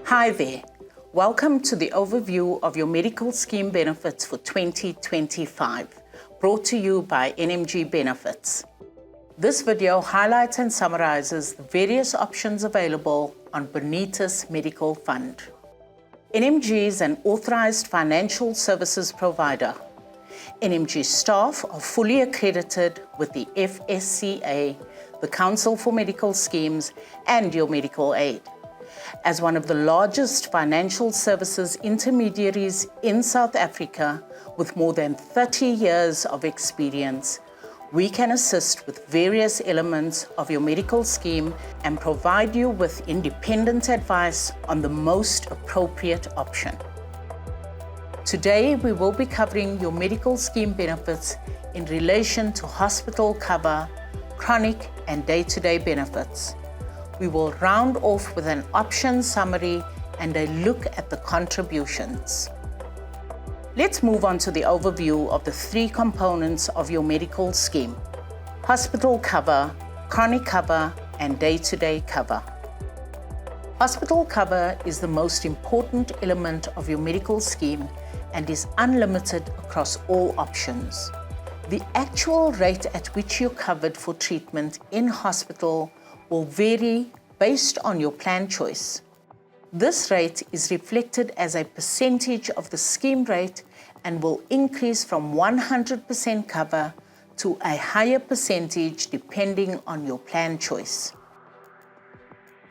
Hi there. Welcome to the overview of your medical scheme benefits for 2025, brought to you by NMG Benefits. This video highlights and summarizes the various options available on Bonitas Medical Fund. NMG is an authorized financial services provider. NMG staff are fully accredited with the FSCA, the Council for Medical Schemes, and your medical aid. As one of the largest financial services intermediaries in South Africa, with more than 30 years of experience, we can assist with various elements of your medical scheme and provide you with independent advice on the most appropriate option. Today, we will be covering your medical scheme benefits in relation to hospital cover, chronic and day-to-day benefits. We will round off with an option summary and a look at the contributions. Let's move on to the overview of the three components of your medical scheme: hospital cover, chronic cover, and day-to-day cover. Hospital cover is the most important element of your medical scheme and is unlimited across all options. The actual rate at which you're covered for treatment in hospital will vary based on your plan choice. This rate is reflected as a percentage of the scheme rate and will increase from 100% cover to a higher percentage depending on your plan choice.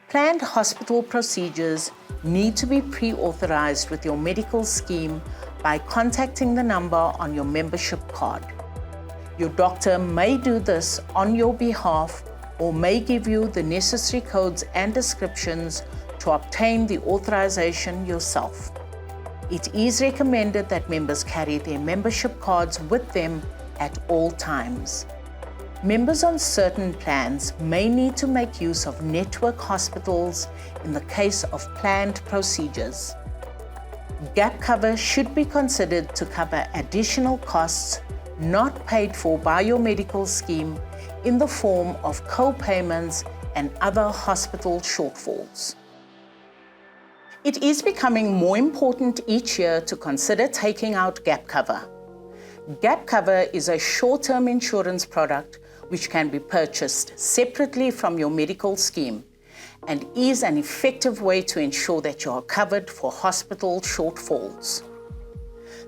Planned hospital procedures need to be pre-authorized with your medical scheme by contacting the number on your membership card. Your doctor may do this on your behalf or may give you the necessary codes and descriptions to obtain the authorization yourself. It is recommended that members carry their membership cards with them at all times. Members on certain plans may need to make use of network hospitals in the case of planned procedures. Gap cover should be considered to cover additional costs not paid for by your medical scheme in the form of co-payments and other hospital shortfalls. It is becoming more important each year to consider taking out gap cover. Gap cover is a short-term insurance product which can be purchased separately from your medical scheme and is an effective way to ensure that you are covered for hospital shortfalls.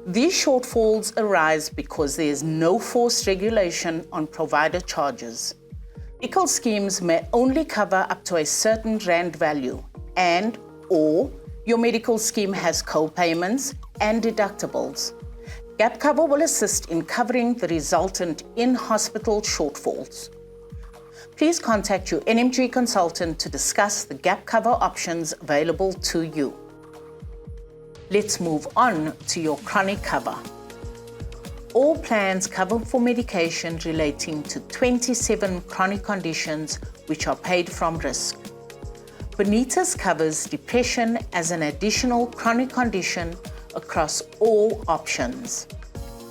These shortfalls arise because there is no forced regulation on provider charges. Medical schemes may only cover up to a certain rand value or your medical scheme has co-payments and deductibles. Gap cover will assist in covering the resultant in-hospital shortfalls. Please contact your NMG consultant to discuss the gap cover options available to you. Let's move on to your chronic cover. All plans cover for medication relating to 27 chronic conditions which are paid from risk. Bonitas covers depression as an additional chronic condition across all options.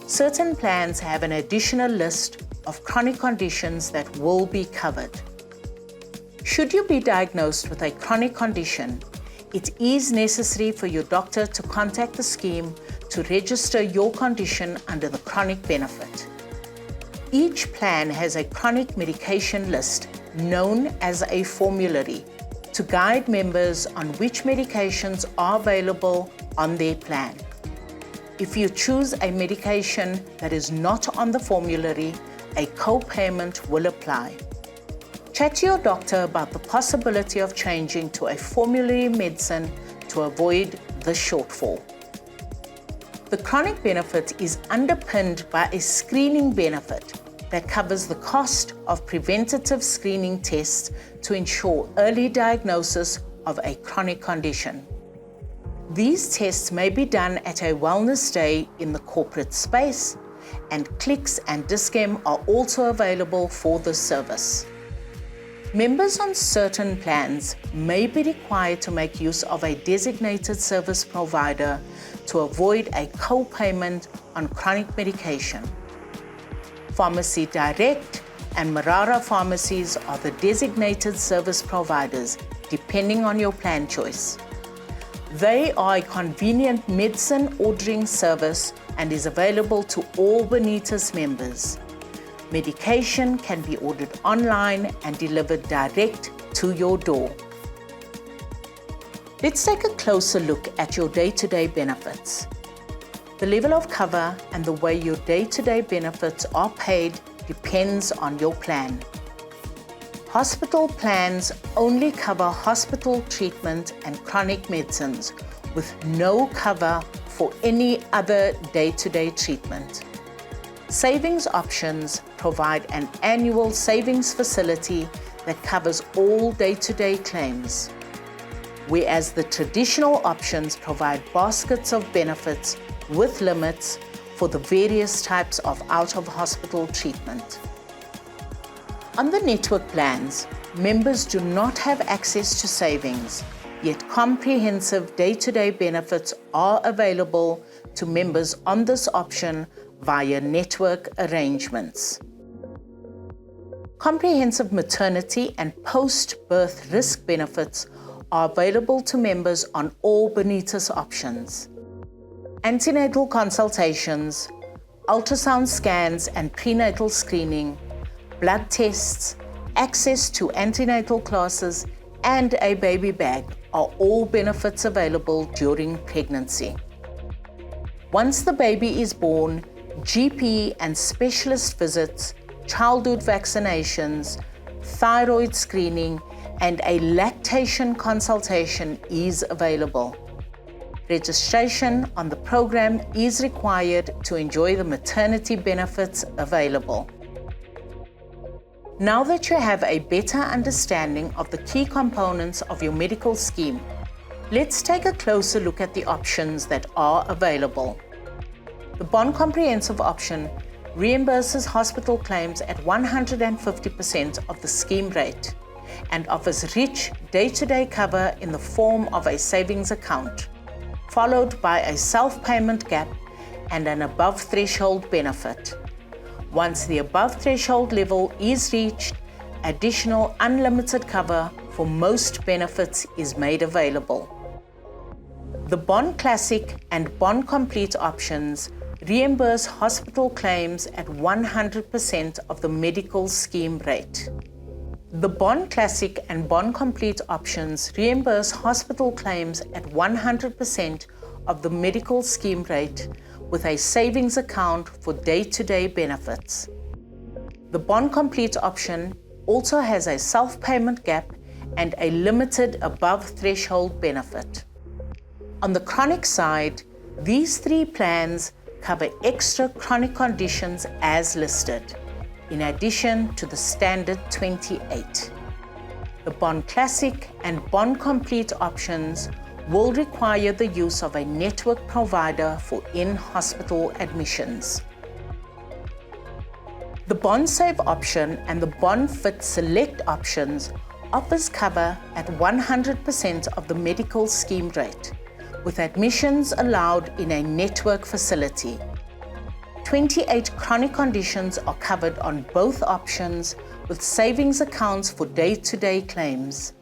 Certain plans have an additional list of chronic conditions that will be covered. Should you be diagnosed with a chronic condition, it is necessary for your doctor to contact the scheme to register your condition under the chronic benefit. Each plan has a chronic medication list known as a formulary to guide members on which medications are available on their plan. If you choose a medication that is not on the formulary, a co-payment will apply. Chat to your doctor about the possibility of changing to a formulary medicine to avoid the shortfall. The chronic benefit is underpinned by a screening benefit that covers the cost of preventative screening tests to ensure early diagnosis of a chronic condition. These tests may be done at a wellness day in the corporate space, and Clicks and Dis-Chem are also available for this service. Members on certain plans may be required to make use of a designated service provider to avoid a co-payment on chronic medication. Pharmacy Direct and Marara pharmacies are the designated service providers, depending on your plan choice. They are a convenient medicine ordering service and is available to all Bonitas members. Medication can be ordered online and delivered direct to your door. Let's take a closer look at your day-to-day benefits. The level of cover and the way your day-to-day benefits are paid depends on your plan. Hospital plans only cover hospital treatment and chronic medicines, with no cover for any other day-to-day treatment. Savings options provide an annual savings facility that covers all day-to-day claims, whereas the traditional options provide baskets of benefits with limits for the various types of out-of-hospital treatment. On the network plans, members do not have access to savings, yet comprehensive day-to-day benefits are available to members on this option via network arrangements. Comprehensive maternity and post-birth risk benefits are available to members on all Bonitas options. Antenatal consultations, ultrasound scans and prenatal screening, blood tests, access to antenatal classes, and a baby bag are all benefits available during pregnancy. Once the baby is born, GP and specialist visits, childhood vaccinations, thyroid screening, and a lactation consultation is available. Registration on the program is required to enjoy the maternity benefits available. Now that you have a better understanding of the key components of your medical scheme, let's take a closer look at the options that are available. The Bond Comprehensive option reimburses hospital claims at 150% of the scheme rate and offers rich day-to-day cover in the form of a savings account, followed by a self-payment gap and an above-threshold benefit. Once the above-threshold level is reached, additional unlimited cover for most benefits is made available. The Bond Classic and Bond Complete options reimburse hospital claims at 100% of the medical scheme rate. The Bond Classic and Bond Complete options reimburse hospital claims at 100% of the medical scheme rate with a savings account for day-to-day benefits. The Bond Complete option also has a self-payment gap and a limited above-threshold benefit. On the chronic side, these three plans cover extra chronic conditions as listed, in addition to the standard 28. The Bond Classic and Bond Complete options will require the use of a network provider for in-hospital admissions. The Bond Save option and the Bond Fit Select options offers cover at 100% of the medical scheme rate, with admissions allowed in a network facility. 28 chronic conditions are covered on both options, with savings accounts for day-to-day claims.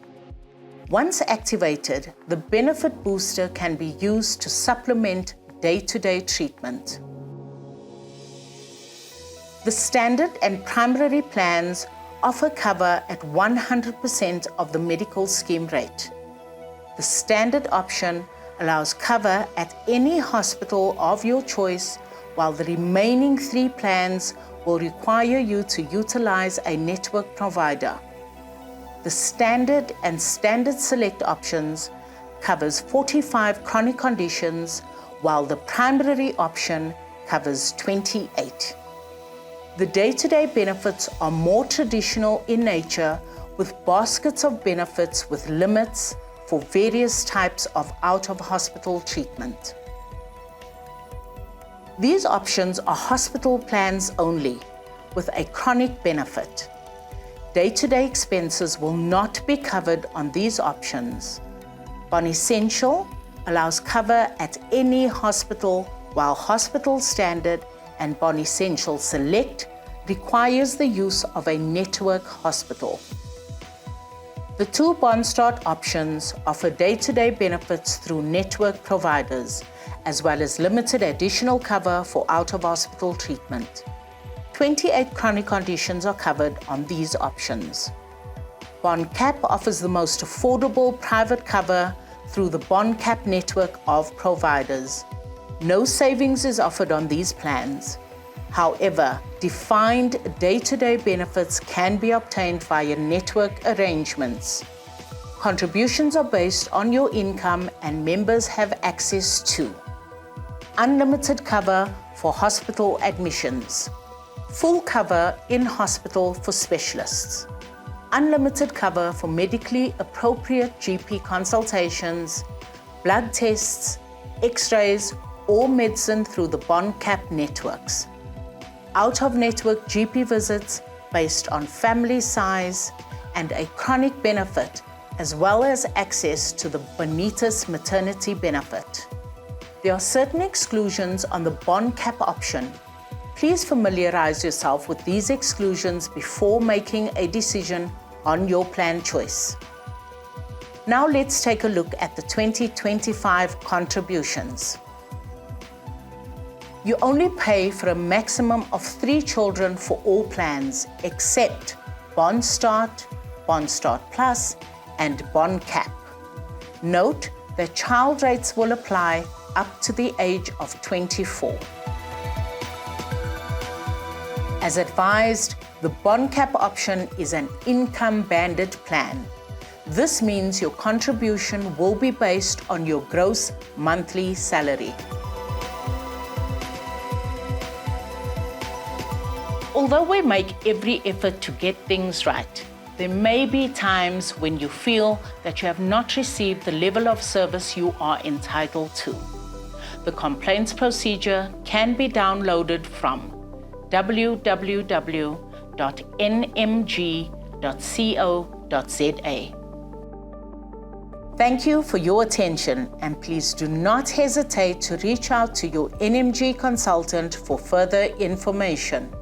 Once activated, the benefit booster can be used to supplement day-to-day treatment. The standard and primary plans offer cover at 100% of the medical scheme rate. The standard option allows cover at any hospital of your choice, while the remaining three plans will require you to utilize a network provider. The Standard and Standard Select options covers 45 chronic conditions, while the primary option covers 28. The day-to-day benefits are more traditional in nature, with baskets of benefits with limits for various types of out-of-hospital treatment. These options are hospital plans only, with a chronic benefit. Day-to-day expenses will not be covered on these options. Bond Essential allows cover at any hospital, while Hospital Standard and Bond Essential Select requires the use of a network hospital. The two BondStart options offer day-to-day benefits through network providers, as well as limited additional cover for out-of-hospital treatment. 28 chronic conditions are covered on these options. BondCap offers the most affordable private cover through the BondCap network of providers. No savings is offered on these plans. However, defined day-to-day benefits can be obtained via network arrangements. Contributions are based on your income and members have access to unlimited cover for hospital admissions, full cover in hospital for specialists, unlimited cover for medically appropriate GP consultations, blood tests, x-rays, or medicine through the BondCap networks, out-of-network GP visits based on family size, and a chronic benefit, as well as access to the Bonitas maternity benefit. There are certain exclusions on the BondCap option. Please familiarize yourself with these exclusions before making a decision on your plan choice. Now let's take a look at the 2025 contributions. You only pay for a maximum of 3 children for all plans except BondStart, BondStart Plus, and BondCap. Note that child rates will apply up to the age of 24. As advised, the BondCap option is an income-banded plan. This means your contribution will be based on your gross monthly salary. Although we make every effort to get things right, there may be times when you feel that you have not received the level of service you are entitled to. The complaints procedure can be downloaded from www.nmg.co.za. Thank you for your attention, and please do not hesitate to reach out to your NMG consultant for further information.